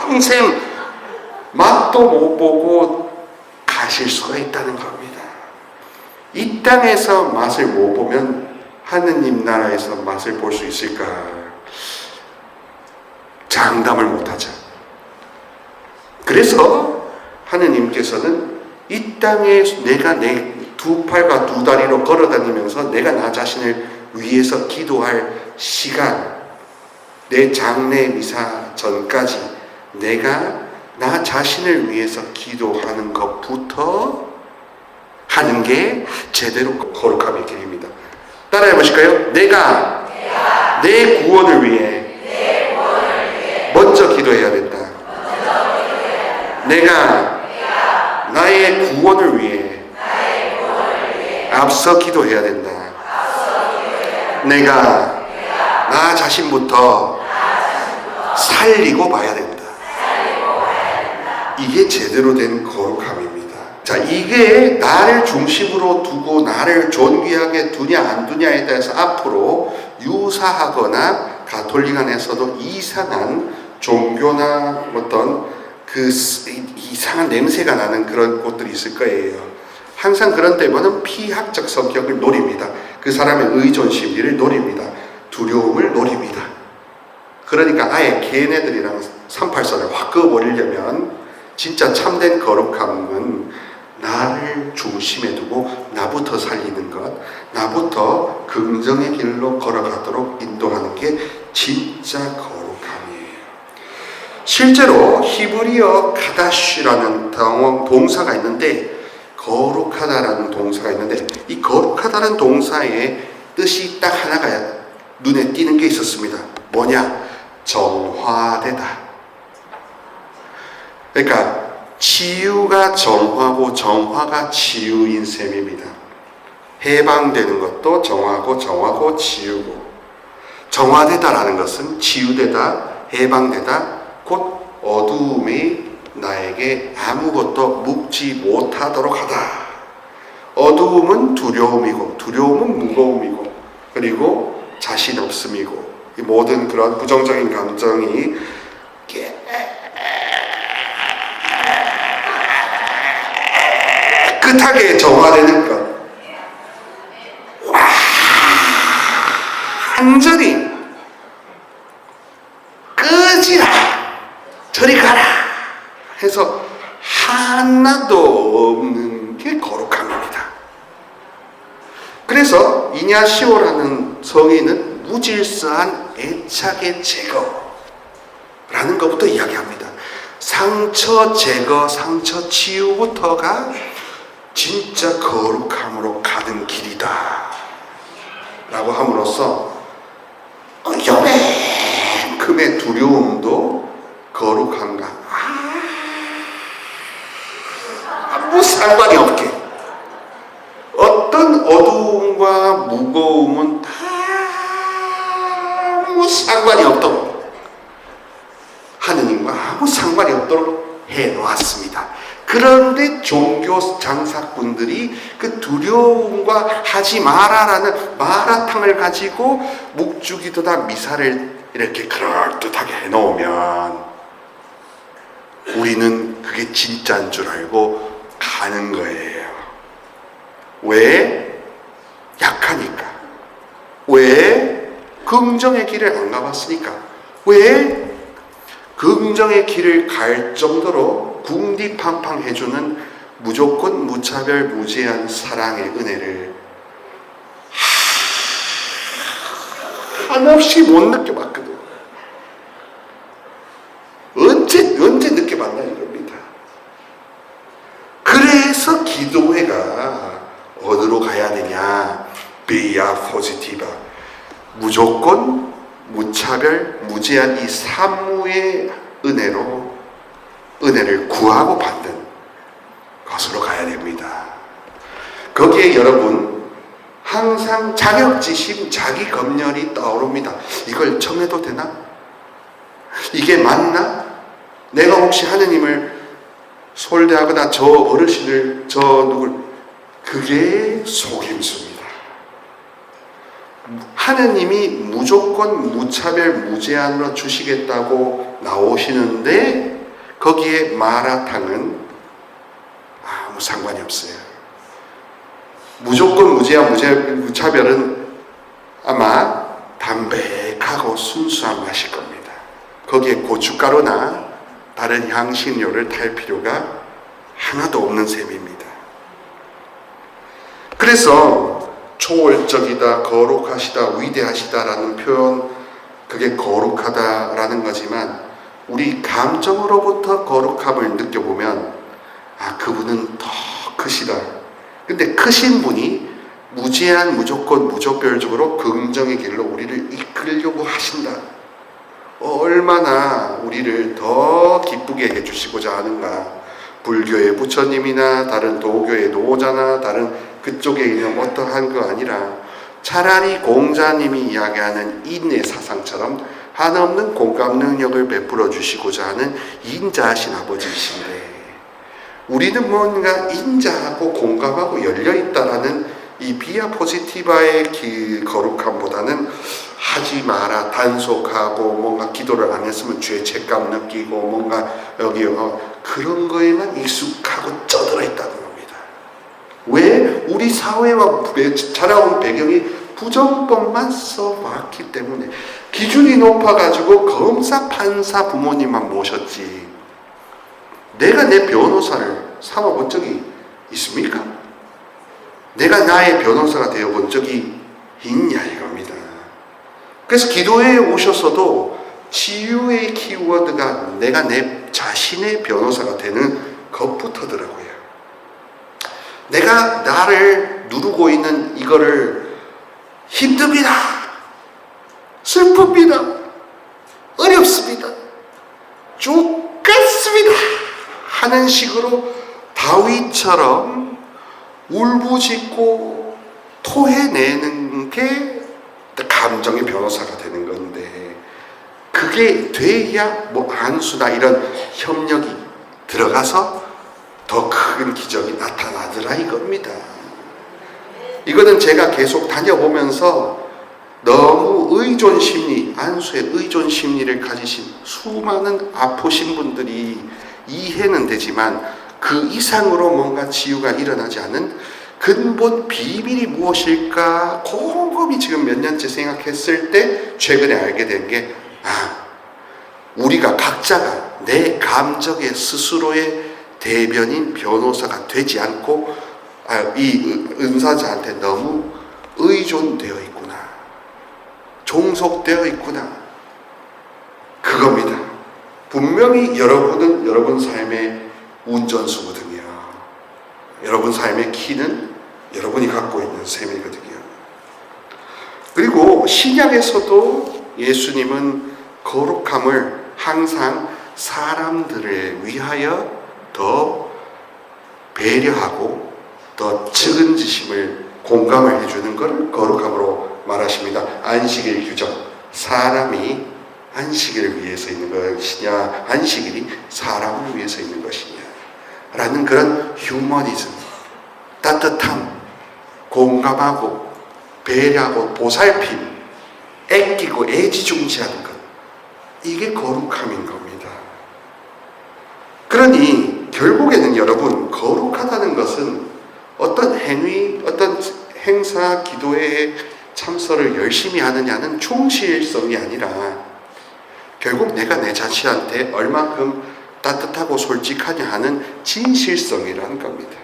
평생 맛도 못 보고 가실 수가 있다는 겁니다. 이 땅에서 맛을 못 보면 하느님 나라에서 맛을 볼 수 있을까? 장담을 못하죠. 그래서 하느님께서는 이 땅에 내가 내 두 팔과 두 다리로 걸어다니면서 내가 나 자신을 위해서 기도할 시간, 내 장례 미사 전까지 내가 나 자신을 위해서 기도하는 것부터 하는 게 제대로 거룩함의 길입니다. 따라해 보실까요? 내가 내 구원을 위해 먼저 기도해야 된다. 내가 나의 구원을 위해 앞서 기도해야 된다. 내가 나 자신부터 살리고 봐야 된다. 이게 제대로 된 거룩함입니다. 자, 이게 나를 중심으로 두고 나를 존귀하게 두냐 안 두냐에 대해서 앞으로 유사하거나 가톨릭 안에서도 이상한 종교나 어떤 그 이상한 냄새가 나는 그런 곳들이 있을 거예요. 항상 그런 때면은 피학적 성격을 노립니다. 그 사람의 의존 심리를 노립니다. 두려움을 노립니다. 그러니까 아예 걔네들이랑 38선을 확 그어버리려면 진짜 참된 거룩함은 나를 중심에 두고 나부터 살리는 것, 나부터 긍정의 길로 걸어가도록 인도하는 게 진짜 거룩함이에요. 실제로 히브리어 카다시라는 동사가 있는데, 거룩하다라는 동사가 있는데, 이 거룩하다는 동사의 뜻이 딱 하나가 눈에 띄는 게 있었습니다. 뭐냐? 정화되다. 그러니까 치유가 정화고 정화가 치유인 셈입니다. 해방되는 것도 정화고 치유고, 정화되다라는 것은 치유되다, 해방되다, 곧 어두움이 나에게 아무것도 묵지 못하도록 하다. 어두움은 두려움이고, 두려움은 무거움이고, 그리고 자신 없음이고, 이 모든 그런 부정적인 감정이 깨끗하게 정화되는 것, 완전히 끄지라, 저리 가라 해서 하나도 없는 게 거룩함입니다. 그래서 이냐시오라는 성인은 무질서한 애착의 제거라는 것부터 이야기합니다. 상처 제거, 상처 치유부터가 진짜 거룩함으로 가는 길이다 라고 함으로써 요만큼의 두려움도 거룩함과 아무 상관이 없게, 어떤 어두움과 무거움은 아무 상관이 없도록, 하느님과 아무 상관이 없도록 해놓았습니다. 그런데 종교 장사꾼들이 그 두려움과 하지 마라라는 마라탕을 가지고 묵주기도나 미사를 이렇게 그럴듯하게 해놓으면 우리는 그게 진짜인 줄 알고 가는 거예요. 왜? 약하니까. 왜? 긍정의 길을 안 가봤으니까. 왜? 긍정의 길을 갈 정도로 궁디팡팡해주는 무조건 무차별 무제한 사랑의 은혜를 한없이 못 느껴봤거든. 언제 느껴봤나 이겁니다. 그래서 기도회가 어디로 가야 되냐? 비아 포지티바, 무조건 무차별 무제한 이 사무의 은혜를 구하고 받는 것으로 가야 됩니다. 거기에 여러분 항상 자격지심, 자기 검열이 떠오릅니다. 이걸 청해도 되나? 이게 맞나? 내가 혹시 하느님을 솔대하거나 저 어르신을 저 누굴, 그게 속임수입니다. 하느님이 무조건 무차별 무제한으로 주시겠다고 나오시는데 거기에 마라탕은 아무 상관이 없어요. 무조건 무제한 무차별은 아마 담백하고 순수한 맛일 겁니다. 거기에 고춧가루나 다른 향신료를 탈 필요가 하나도 없는 셈입니다. 그래서 초월적이다, 거룩하시다, 위대하시다라는 표현, 그게 거룩하다라는 거지만 우리 감정으로부터 거룩함을 느껴보면 그분은 더 크시다. 근데 크신 분이 무제한, 무조건, 무조별적으로 긍정의 길로 우리를 이끌려고 하신다. 얼마나 우리를 더 기쁘게 해주시고자 하는가. 불교의 부처님이나 다른 도교의 노자나 다른 그쪽에 있는 어떠한 거 아니라 차라리 공자님이 이야기하는 인내 사상처럼 한없는 공감 능력을 베풀어 주시고자 하는 인자하신 아버지이신데 우리는 뭔가 인자하고 공감하고 열려있다라는 이 비아 포지티바의 거룩함보다는 하지 마라, 단속하고 뭔가 기도를 안 했으면 죄책감 느끼고 뭔가 여기 그런 거에만 익숙하고 쩌들어 있다는 겁니다. 왜? 우리 사회와 자라온 배경이 부정법만 써왔기 때문에 기준이 높아가지고 검사, 판사, 부모님만 모셨지 내가 내 변호사를 삼아본 적이 있습니까? 내가 나의 변호사가 되어본 적이 있냐 이겁니다. 그래서 기도회에 오셨어도 치유의 키워드가 내가 내 자신의 변호사가 되는 것부터더라고요. 내가 나를 누르고 있는 이거를 힘듭니다. 슬픕니다. 어렵습니다. 죽겠습니다. 하는 식으로 다윗처럼 울부짖고 토해내는 게 감정의 변호사가 되는 건데 그게 돼야 뭐 안수나 이런 협력이 들어가서 더 큰 기적이 나타나더라 이겁니다. 이거는 제가 계속 다녀보면서 너무 의존 심리, 안수의 의존 심리를 가지신 수많은 아프신 분들이 이해는 되지만 그 이상으로 뭔가 치유가 일어나지 않은 근본 비밀이 무엇일까 곰곰이 지금 몇 년째 생각했을 때 최근에 알게 된 게 우리가 각자가 내 감정의 스스로의 대변인 변호사가 되지 않고 이 은사자한테 너무 의존되어 있구나. 종속되어 있구나. 그겁니다. 분명히 여러분은 여러분 삶의 운전수거든요. 여러분 삶의 키는 여러분이 갖고 있는 셈이거든요. 그리고 신약에서도 예수님은 거룩함을 항상 사람들을 위하여 더 배려하고 더 측은지심을 공감을 해주는 것을 거룩함으로 말하십니다. 안식일 규정, 사람이 안식일을 위해서 있는 것이냐, 안식일이 사람을 위해서 있는 것이냐 라는 그런 휴머니즘, 따뜻함, 공감하고 배려하고 보살핌, 애끼고 애지중지하는 것, 이게 거룩함인 겁니다. 그러니 결국에는 여러분, 거룩하다는 것은 어떤 행위, 어떤 행사, 기도에 참석을 열심히 하느냐는 충실성이 아니라 결국 내가 내 자신한테 얼만큼 따뜻하고 솔직하냐 하는 진실성이라는 겁니다.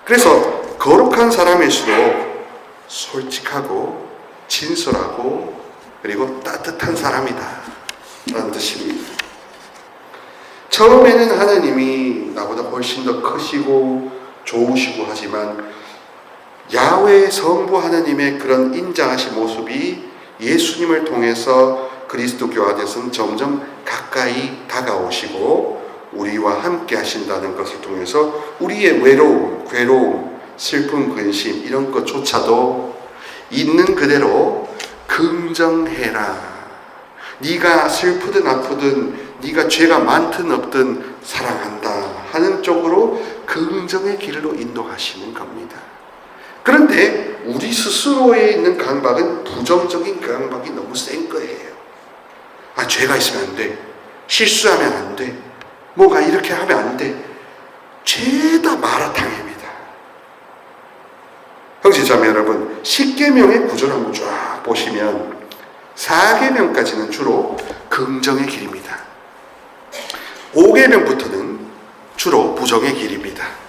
그래서 거룩한 사람일수록 솔직하고 진솔하고 그리고 따뜻한 사람이다 라는 뜻입니다. 처음에는 하나님이 나보다 훨씬 더 크시고 좋으시고 하지만 야훼 성부 하나님의 그런 인자하신 모습이 예수님을 통해서 그리스도 교화돼서는 점점 가까이 다가오시고 우리와 함께 하신다는 것을 통해서 우리의 외로움, 괴로움, 슬픔, 근심 이런 것조차도 있는 그대로 긍정해라. 네가 슬프든 아프든 네가 죄가 많든 없든 사랑한다 하는 쪽으로 긍정의 길로 인도하시는 겁니다. 그런데 우리 스스로에 있는 강박은 부정적인 강박이 너무 센 거예요. 아, 죄가 있으면 안 돼. 실수하면 안 돼. 뭐가 이렇게 하면 안 돼. 죄다 마라탕입니다. 형제자매 여러분, 10계명의 구조를 한번 쫙 보시면 4계명까지는 주로 긍정의 길입니다. 5계명부터는 주로 부정의 길입니다.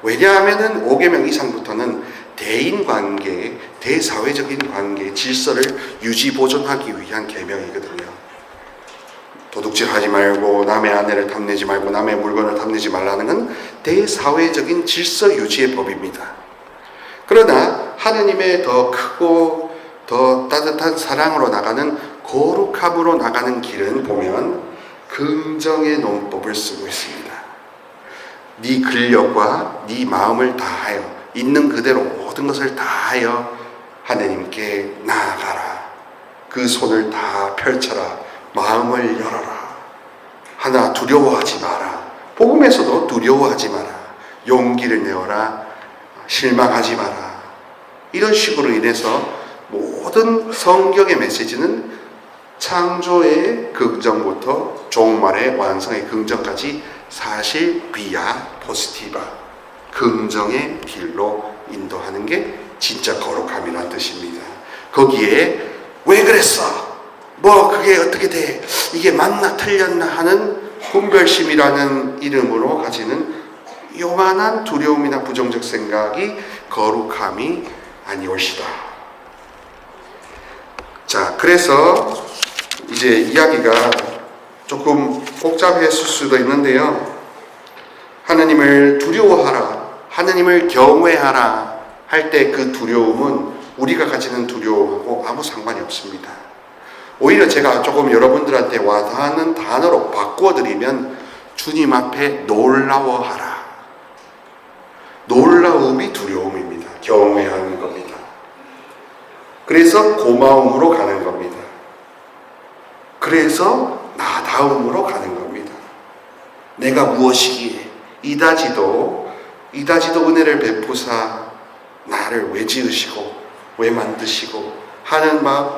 왜냐하면 5계명 이상부터는 대인관계, 대사회적인 관계, 질서를 유지 보존하기 위한 계명이거든요. 도둑질하지 말고 남의 아내를 탐내지 말고 남의 물건을 탐내지 말라는 건 대사회적인 질서 유지의 법입니다. 그러나 하느님의 더 크고 더 따뜻한 사랑으로 나가는 거룩함으로 나가는 길은 보면 긍정의 논법을 쓰고 있습니다. 네 근력과 네 마음을 다하여 있는 그대로 모든 것을 다하여 하나님께 나아가라. 그 손을 다 펼쳐라. 마음을 열어라. 하나 두려워하지 마라. 복음에서도 두려워하지 마라. 용기를 내어라. 실망하지 마라. 이런 식으로 인해서 모든 성경의 메시지는 창조의 긍정부터 종말의 완성의 긍정까지 사실 비아 포지티바 긍정의 길로 인도하는 게 진짜 거룩함이라는 뜻입니다. 거기에 왜 그랬어? 뭐 그게 어떻게 돼? 이게 맞나 틀렸나 하는 분별심이라는 이름으로 가지는 요만한 두려움이나 부정적 생각이 거룩함이 아니올시다. 자, 그래서 이제 이야기가 조금 복잡했을 수도 있는데요. 하나님을 두려워하라, 하나님을 경외하라 할 때 그 두려움은 우리가 가지는 두려움하고 아무 상관이 없습니다. 오히려 제가 조금 여러분들한테 와닿는 단어로 바꿔드리면 주님 앞에 놀라워하라. 놀라움이 두려움입니다. 경외하는 겁니다. 그래서 고마움으로 가는 겁니다. 그래서 나다움으로 가는 겁니다. 내가 무엇이기에 이다지도 은혜를 베푸사 나를 왜 지으시고 왜 만드시고 하는 마음,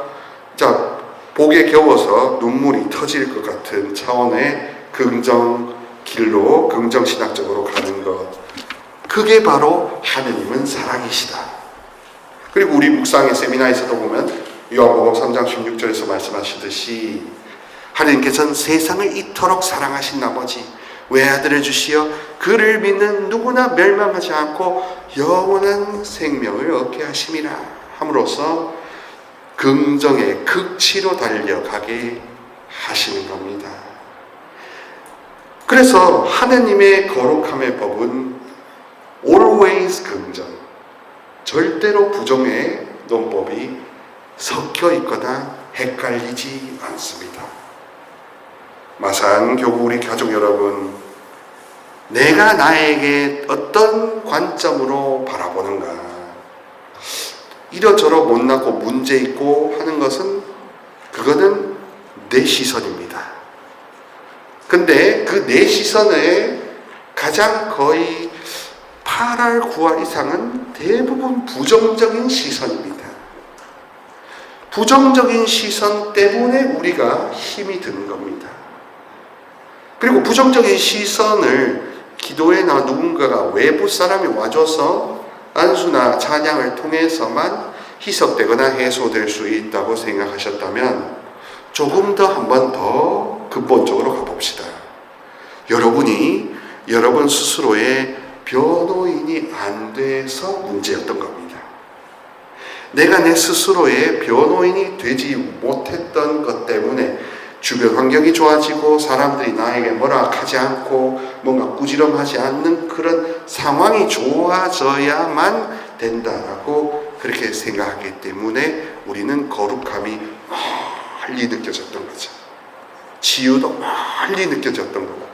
자, 복에 겨워서 눈물이 터질 것 같은 차원의 긍정 길로 긍정신학적으로 가는 것, 그게 바로 하느님은 사랑이시다. 그리고 우리 묵상의 세미나에서도 보면 요한복음 3장 16절에서 말씀하시듯이 하느님께서는 세상을 이토록 사랑하신 나머지 외아들을 주시어 그를 믿는 누구나 멸망하지 않고 영원한 생명을 얻게 하심이라 함으로써 긍정의 극치로 달려가게 하시는 겁니다. 그래서 하느님의 거룩함의 법은 always 긍정, 절대로 부정의 논법이 섞여 있거나 헷갈리지 않습니다. 마산교구 우리 가족 여러분, 내가 나에게 어떤 관점으로 바라보는가, 이러저러 못나고 문제 있고 하는 것은 그거는 내 시선입니다. 근데 그 내 시선의 가장 거의 8할 9할 이상은 대부분 부정적인 시선입니다. 부정적인 시선 때문에 우리가 힘이 드는 겁니다. 그리고 부정적인 시선을 기도에 나 누군가가 외부 사람이 와줘서 안수나 찬양을 통해서만 희석되거나 해소될 수 있다고 생각하셨다면 조금 더 한 번 더 근본적으로 가봅시다. 여러분이 여러분 스스로의 변호인이 안 돼서 문제였던 겁니다. 내가 내 스스로의 변호인이 되지 못했던 것 때문에 주변 환경이 좋아지고 사람들이 나에게 뭐라 하지 않고 뭔가 꾸지람하지 않는 그런 상황이 좋아져야만 된다라고 그렇게 생각하기 때문에 우리는 거룩함이 멀리 느껴졌던 거죠. 치유도 멀리 느껴졌던 거고,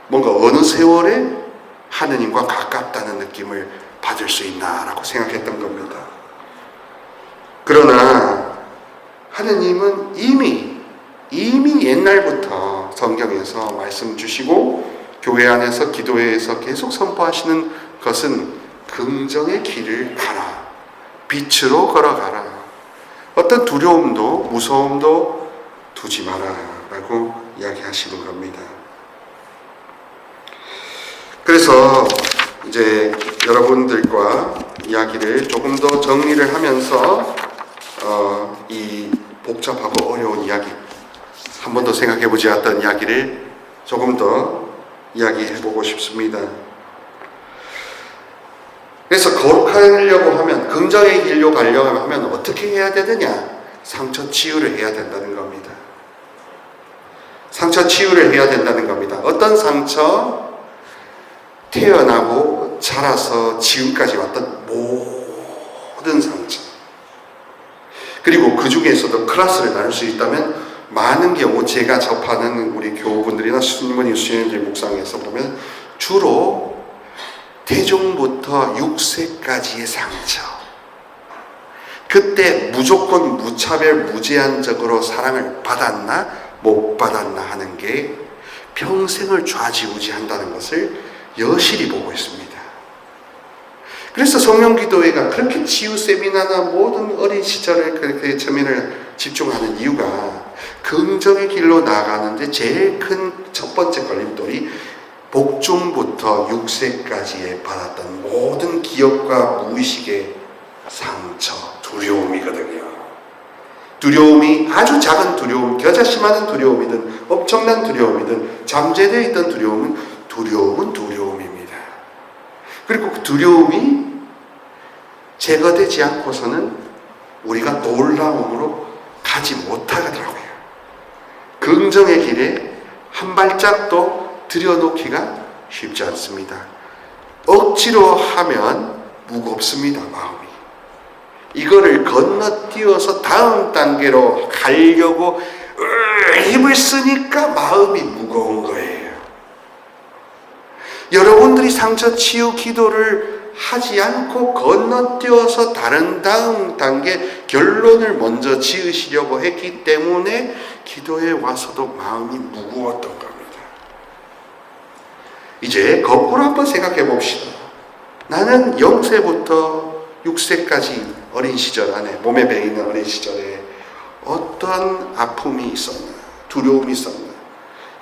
뭔가 어느 세월에 하느님과 가깝다는 느낌을 받을 수 있나라고 생각했던 겁니다. 그러나 하느님은 이미 옛날부터 성경에서 말씀 주시고 교회 안에서 기도회에서 계속 선포하시는 것은 긍정의 길을 가라, 빛으로 걸어가라, 어떤 두려움도 무서움도 두지 마라 라고 이야기하시는 겁니다. 그래서 이제 여러분들과 이야기를 조금 더 정리를 하면서 이 복잡하고 어려운 이야기, 한 번도 생각해보지 않았던 이야기를 조금 더 이야기해보고 싶습니다. 그래서 거룩하려고 하면, 긍정의 길로 가려고 하면 어떻게 해야 되느냐? 상처 치유를 해야 된다는 겁니다. 상처 치유를 해야 된다는 겁니다. 어떤 상처? 태어나고 자라서 지금까지 왔던 모든 상처. 그리고 그 중에서도 클래스를 나눌 수 있다면 많은 경우 제가 접하는 우리 교우분들이나 수님원님, 수녀님들 묵상에서 보면 주로 대중부터 6세까지의 상처. 그때 무조건 무차별 무제한적으로 사랑을 받았나 못 받았나 하는 게 평생을 좌지우지한다는 것을 여실히 보고 있습니다. 그래서 성령기도회가 그렇게 치유 세미나나 모든 어린 시절에 그렇게 체면을 집중하는 이유가 긍정의 길로 나아가는데 제일 큰 첫 번째 걸림돌이 복중부터 6세까지에 받았던 모든 기억과 무의식의 상처, 두려움이거든요. 두려움이 아주 작은 두려움, 겨자씨만한 두려움이든 엄청난 두려움이든 잠재되어 있던 두려움은 두려움입니다. 그리고 그 두려움이 제거되지 않고서는 우리가 놀라움으로 가지 못하더라고요. 긍정의 길에 한 발짝도 들여놓기가 쉽지 않습니다. 억지로 하면 무겁습니다, 마음이. 이거를 건너뛰어서 다음 단계로 가려고 힘을 쓰니까 마음이 무거운 거예요. 여러분들이 상처 치유 기도를 하지 않고 건너뛰어서 다른 다음 단계 결론을 먼저 지으시려고 했기 때문에 기도에 와서도 마음이 무거웠던 겁니다. 이제 거꾸로 한번 생각해 봅시다. 나는 0세부터 6세까지 어린 시절 안에, 몸에 배이는 어린 시절에 어떤 아픔이 있었나, 두려움이 있었나,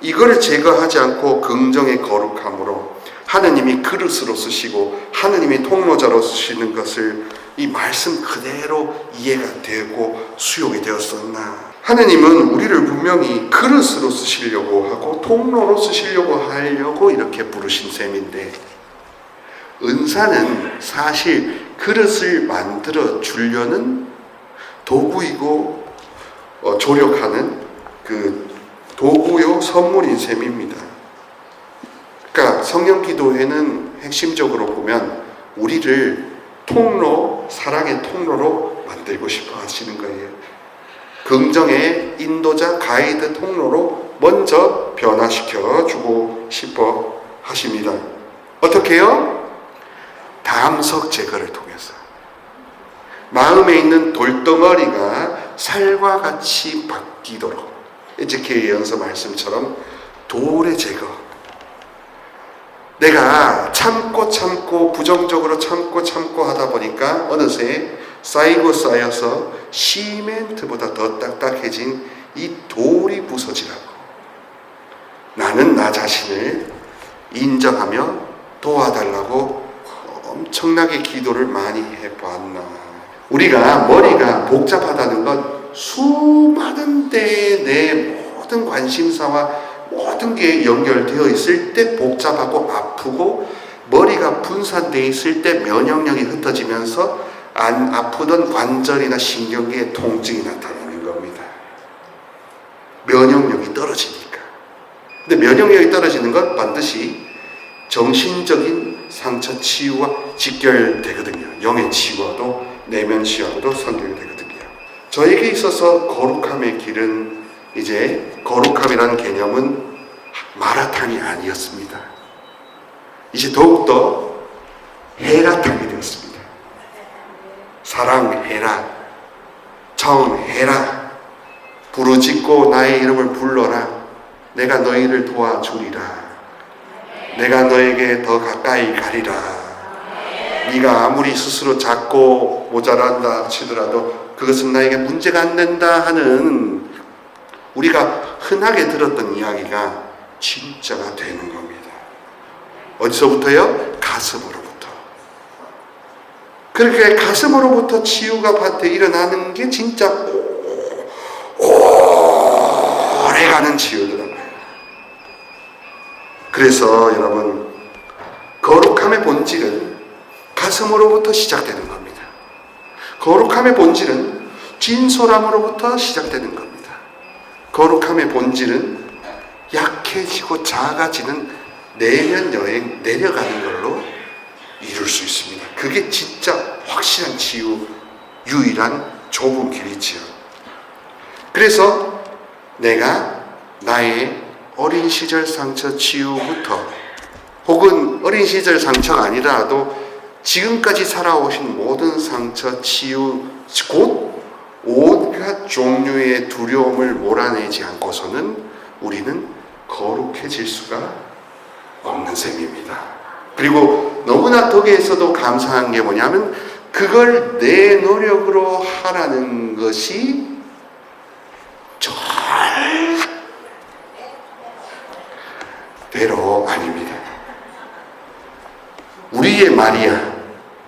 이거를 제거하지 않고 긍정의 거룩함으로 하느님이 그릇으로 쓰시고 하느님이 통로자로 쓰시는 것을 이 말씀 그대로 이해가 되고 수용이 되었었나. 하느님은 우리를 분명히 그릇으로 쓰시려고 하고 통로로 쓰시려고 하려고 이렇게 부르신 셈인데, 은사는 사실 그릇을 만들어 주려는 도구이고 조력하는 그 도구요 선물인 셈입니다. 그러니까 성령 기도회는 핵심적으로 보면 우리를 통로, 사랑의 통로로 만들고 싶어 하시는 거예요. 긍정의 인도자, 가이드 통로로 먼저 변화시켜 주고 싶어 하십니다. 어떻게요? 담석 제거를 통해서 마음에 있는 돌덩어리가 살과 같이 바뀌도록, 에ze키엘 예언서 말씀처럼 돌의 제거. 내가 참고 부정적으로 참고 하다 보니까 어느새 쌓여서 시멘트보다 더 딱딱해진 이 돌이 부서지라고. 나는 나 자신을 인정하며 도와달라고 엄청나게 기도를 많이 해봤나. 우리가 머리가 복잡하다는 건 수많은 데에 내 모든 관심사와 모든 게 연결되어 있을 때 복잡하고 아프고, 머리가 분산되어 있을 때 면역력이 흩어지면서 안 아프던 관절이나 신경계에 통증이 나타나는 겁니다. 면역력이 떨어지니까. 근데 면역력이 떨어지는 건 반드시 정신적인 상처 치유와 직결되거든요. 영의 치유와도 내면 치유와도 연결되거든요. 저에게 있어서 거룩함의 길은, 이제 거룩함이라는 개념은 마라탕이 아니었습니다. 이제 더욱더 헤라탕이 되었습니다. 사랑해라, 정해라, 부르짖고 나의 이름을 불러라, 내가 너희를 도와주리라, 내가 너에게 더 가까이 가리라. 네가 아무리 스스로 작고 모자란다 치더라도 그것은 나에게 문제가 안 된다 하는, 우리가 흔하게 들었던 이야기가 진짜가 되는 겁니다. 어디서부터요? 가슴으로부터. 그렇게 가슴으로부터 치유가 밭에 일어나는 게 진짜 오래가는 치유더라고요. 그래서 여러분, 거룩함의 본질은 가슴으로부터 시작되는 겁니다. 거룩함의 본질은 진솔함으로부터 시작되는 겁니다. 거룩함의 본질은 약해지고 작아지는 내면 여행, 내려가는 걸로 이룰 수 있습니다. 그게 진짜 확실한 치유, 유일한 좁은 길이지요. 그래서 내가 나의 어린 시절 상처 치유부터, 혹은 어린 시절 상처가 아니라도 지금까지 살아오신 모든 상처 치유, 곧 온갖 종류의 두려움을 몰아내지 않고서는 우리는 거룩해질 수가 없는 셈입니다. 그리고 너무나 덕에서도 감사한 게 뭐냐면, 그걸 내 노력으로 하라는 것이 절대로 아닙니다. 우리의 마리아,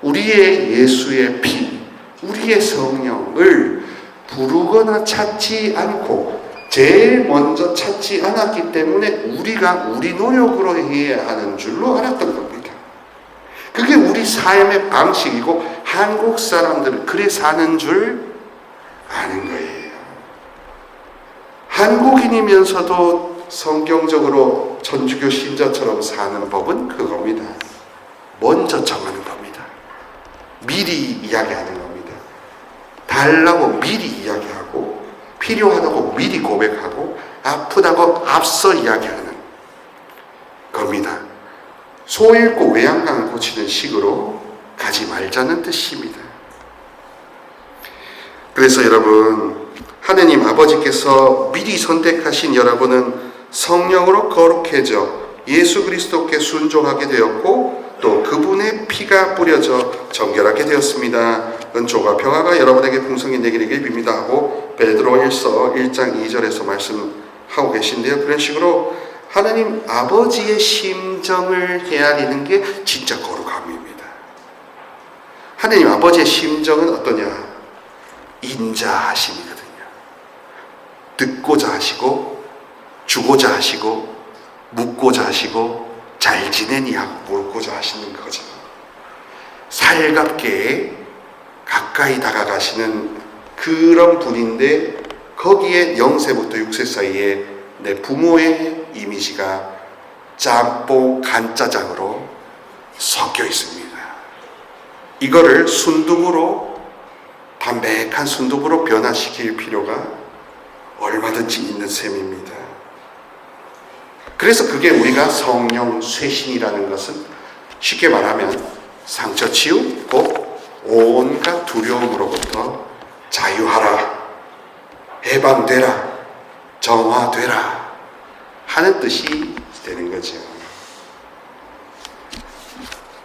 우리의 예수의 피, 우리의 성령을 부르거나 찾지 않고 제일 먼저 찾지 않았기 때문에 우리가 우리 노력으로 해야 하는 줄로 알았던 겁니다. 그게 우리 삶의 방식이고 한국 사람들은 그래 사는 줄 아는 거예요. 한국인이면서도 성경적으로 천주교 신자처럼 사는 법은 그겁니다. 먼저 정하는 겁니다. 미리 이야기하는 겁니다. 달라고 미리 이야기하고, 필요하다고 미리 고백하고, 아프다고 앞서 이야기하는 겁니다. 소 잃고 외양간을 고치는 식으로 가지 말자는 뜻입니다. 그래서 여러분, 하느님 아버지께서 미리 선택하신 여러분은 성령으로 거룩해져 예수 그리스도께 순종하게 되었고, 또 그분의 피가 뿌려져 정결하게 되었습니다. 은총과 평화가 여러분에게 풍성히 내기를 빕니다 하고 베드로일서 1장 2절에서 말씀하고 계신데요. 그런 식으로 하나님 아버지의 심정을 헤아리는 게 진짜 거룩함입니다. 하나님 아버지의 심정은 어떠냐? 인자하심이거든요. 듣고자 하시고, 주고자 하시고, 묻고자 하시고, 잘 지내니 하고 물고자 하시는 거죠. 살갑게 가까이 다가가시는 그런 분인데 거기에 0세부터 6세 사이에 내 부모의 이미지가 짬뽕 간짜장으로 섞여 있습니다. 이거를 순두부로, 담백한 순두부로 변화시킬 필요가 얼마든지 있는 셈입니다. 그래서 그게 우리가 성령 쇄신이라는 것은 쉽게 말하면 상처 치우고 온갖 두려움으로부터 자유하라, 해방되라, 정화되라 하는 뜻이 되는 거죠.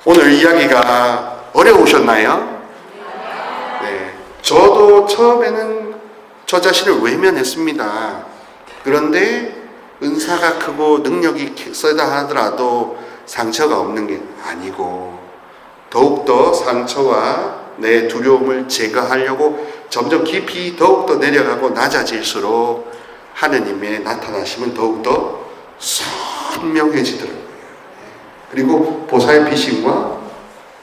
오늘 이야기가 어려우셨나요? 네. 저도 처음에는 저 자신을 외면했습니다. 그런데 은사가 크고 능력이 세다 하더라도 상처가 없는 게 아니고 더욱더 상처와 내 두려움을 제거하려고 점점 깊이 더욱더 내려가고 낮아질수록 하느님의 나타나심은 더욱더 선명해지더라고요. 그리고 보살피심과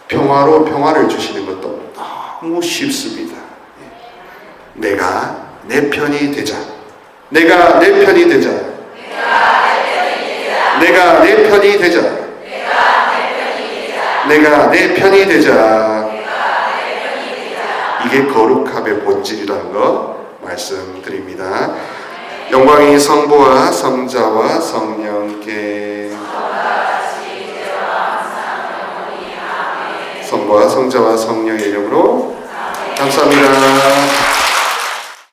평화로 평화를 주시는 것도 너무 쉽습니다. 내가 내 편이 되자. 내가 내 편이 되자. 내가 내 편이 되자. 내가 내 편이 되자. 이게 거룩함의 본질이라는 거 말씀드립니다. 영광이 성부와 성자와 성령께, 성부와 성자와 성령의 이름으로 감사합니다.